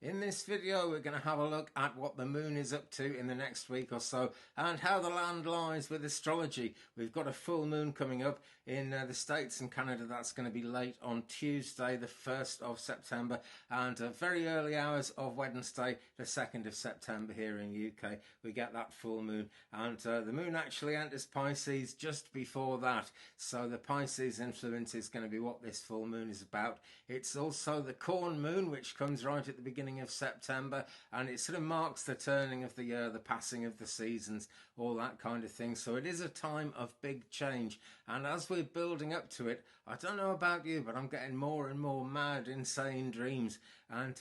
In this video we're going to have a look at what the moon is up to in the next week or so and how the land lies with astrology. We've got a full moon coming up in the States and Canada. That's going to be late on Tuesday the 1st of September and very early hours of Wednesday the 2nd of September here in the UK. We get that full moon and the moon actually enters Pisces just before that. So the Pisces influence is going to be what this full moon is about. It's also the corn moon, which comes right at the beginning of September, and it sort of marks the turning of the year, the passing of the seasons, all that kind of thing. So it is a time of big change, and as we're building up to it, I don't know about you, but I'm getting more and more mad, insane dreams, and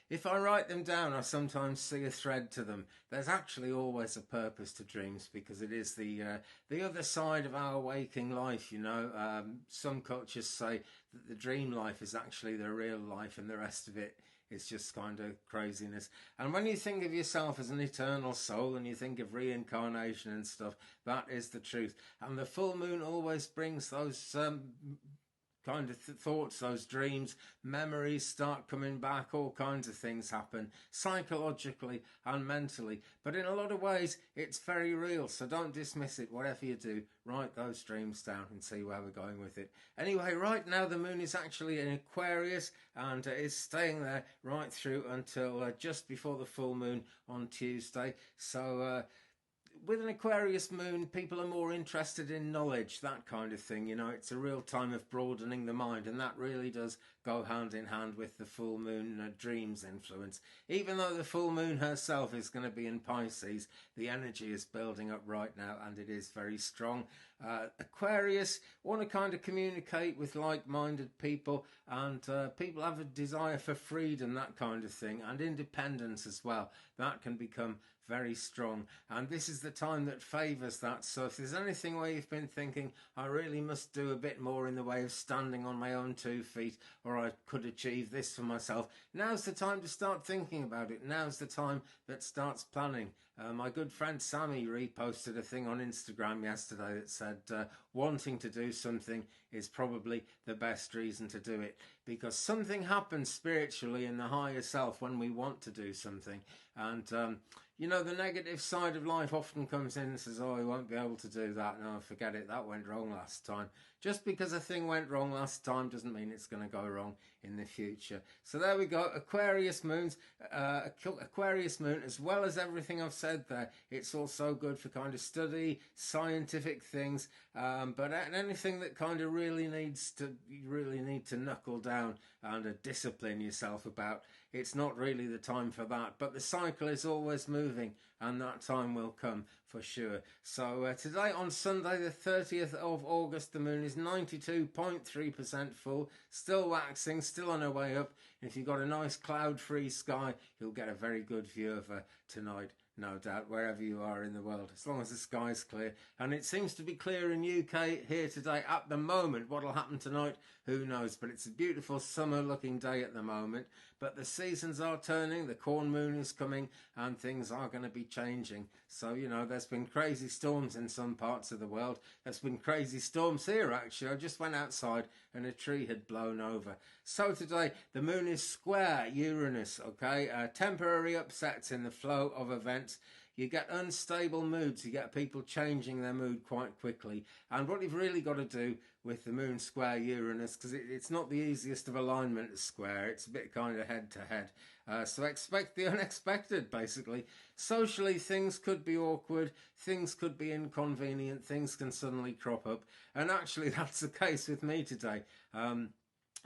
if I write them down, I sometimes see a thread to them. There's actually always a purpose to dreams, because it is the other side of our waking life, you know. Some cultures say that the dream life is actually the real life and the rest of it is just kind of craziness. And when you think of yourself as an eternal soul and you think of reincarnation and stuff, that is the truth. And the full moon always brings those kind of thoughts, those dreams, memories start coming back, all kinds of things happen psychologically and mentally, but in a lot of ways it's very real, so don't dismiss it. Whatever you do, write those dreams down and see where we're going with it. Anyway, right now the moon is actually in Aquarius and is staying there right through until just before the full moon on Tuesday. So with an Aquarius moon, people are more interested in knowledge, that kind of thing. You know, it's a real time of broadening the mind, and that really does go hand in hand with the full moon dreams influence. Even though the full moon herself is going to be in Pisces, the energy is building up right now, and it is very strong. Aquarius want to kind of communicate with like-minded people, and people have a desire for freedom, that kind of thing, and independence as well. That can become very strong, and this is the time that favours that. So if there's anything where you've been thinking, I really must do a bit more in the way of standing on my own 2 feet, or I could achieve this for myself, now's the time to start thinking about it. Now's the time that starts planning. My good friend Sammy reposted a thing on Instagram yesterday that said wanting to do something is probably the best reason to do it, because something happens spiritually in the higher self when we want to do something. And you know, the negative side of life often comes in and says, oh, I won't be able to do that. No, forget it, that went wrong last time. Just because a thing went wrong last time doesn't mean it's going to go wrong in the future. So there we go, Aquarius moons, Aquarius moon, as well as everything I've said there, it's also good for kind of study, scientific things, but anything that kind of really need to knuckle down and discipline yourself about, it's not really the time for that. But the cycle is always moving, and that time will come for sure. So today on Sunday the 30th of August, the moon is 92.3% full, still waxing, still on her way up. And if you've got a nice cloud-free sky, you'll get a very good view of her tonight, no doubt, wherever you are in the world, as long as the sky's clear. And it seems to be clear in UK here today at the moment. What'll happen tonight, who knows, but it's a beautiful summer looking day at the moment. But the seasons are turning, the corn moon is coming, and things are going to be changing. So, you know, there's been crazy storms in some parts of the world. There's been crazy storms here, actually. I just went outside and a tree had blown over. So today the moon is square Uranus, okay? Temporary upsets in the flow of events. You get unstable moods, you get people changing their mood quite quickly. And what you've really got to do with the moon square Uranus, because it's not the easiest of alignment to square, it's a bit kind of head to head. So expect the unexpected, basically. Socially, things could be awkward, things could be inconvenient, things can suddenly crop up. And actually that's the case with me today.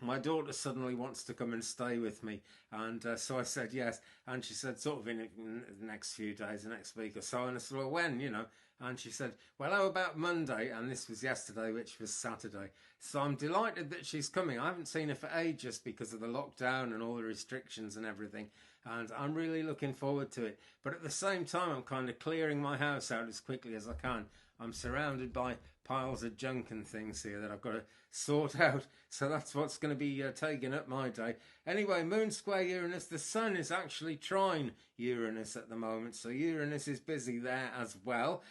My daughter suddenly wants to come and stay with me, and so I said yes, and she said sort of in the next few days, the next week or so, and I said, well, when, you know, and she said, well, how about Monday? And this was yesterday, which was Saturday. So I'm delighted that she's coming. I haven't seen her for ages because of the lockdown and all the restrictions and everything, and I'm really looking forward to it. But at the same time, I'm kind of clearing my house out as quickly as I can. I'm surrounded by piles of junk and things here that I've got to sort out. So that's what's going to be taking up my day. Anyway, moon square Uranus. The sun is actually trine Uranus at the moment, so Uranus is busy there as well.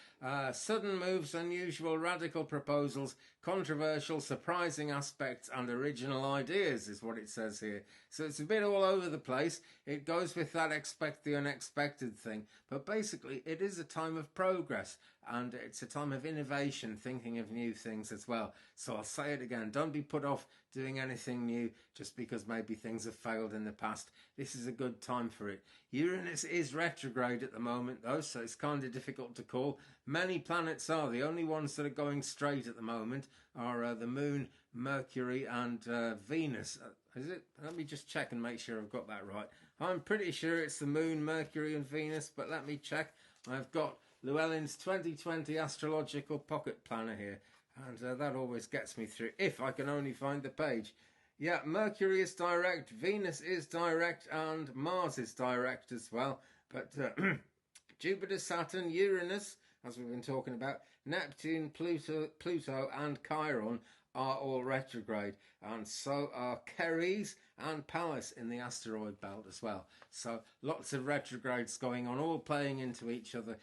Sudden moves, unusual, radical proposals, controversial, surprising aspects, and original ideas is what it says here. So it's a bit all over the place. It goes with that expect the unexpected thing, but basically it is a time of progress, and it's a time of innovation, thinking of new things as well. So I'll say it again, don't be put off doing anything new just because maybe things have failed in the past. This is a good time for it. Uranus is retrograde at the moment though, so it's kind of difficult to call. Many planets are. The only ones that are going straight at the moment are the Moon, Mercury and Venus. Is it? Let me just check and make sure I've got that right. I'm pretty sure it's the Moon, Mercury and Venus, but let me check. I've got Llewellyn's 2020 Astrological Pocket Planner here, and that always gets me through, if I can only find the page. Yeah, Mercury is direct, Venus is direct, and Mars is direct as well. But Jupiter, Saturn, Uranus, as we've been talking about, Neptune, Pluto and Chiron are all retrograde, and so are Ceres and Pallas in the asteroid belt as well. So lots of retrogrades going on, all playing into each other.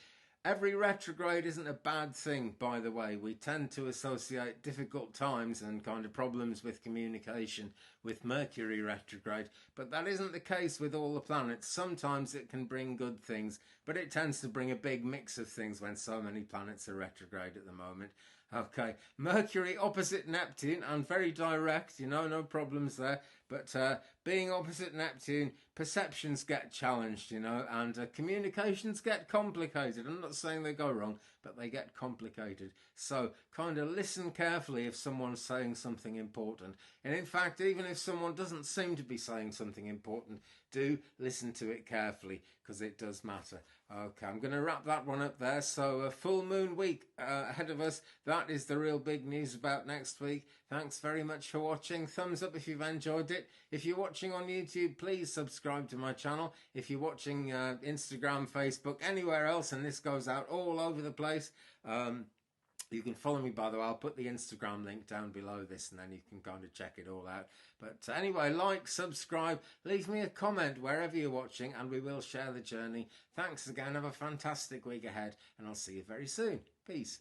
Every retrograde isn't a bad thing, by the way. We tend to associate difficult times and kind of problems with communication with Mercury retrograde, but that isn't the case with all the planets. Sometimes it can bring good things, but it tends to bring a big mix of things when so many planets are retrograde at the moment. Okay, Mercury opposite Neptune and very direct, you know, no problems there. But being opposite Neptune, perceptions get challenged, you know, and communications get complicated. I'm not saying they go wrong, but they get complicated. So kind of listen carefully if someone's saying something important. And in fact, even if someone doesn't seem to be saying something important, do listen to it carefully because it does matter. Okay, I'm going to wrap that one up there. So a full moon week ahead of us. That is the real big news about next week. Thanks very much for watching. Thumbs up if you've enjoyed it. If you're watching on YouTube, please subscribe to my channel. If you're watching Instagram, Facebook, anywhere else, and this goes out all over the place, you can follow me, by the way. I'll put the Instagram link down below this, and then you can kind of check it all out. But anyway, like, subscribe, leave me a comment wherever you're watching, and we will share the journey. Thanks again. Have a fantastic week ahead, and I'll see you very soon. Peace.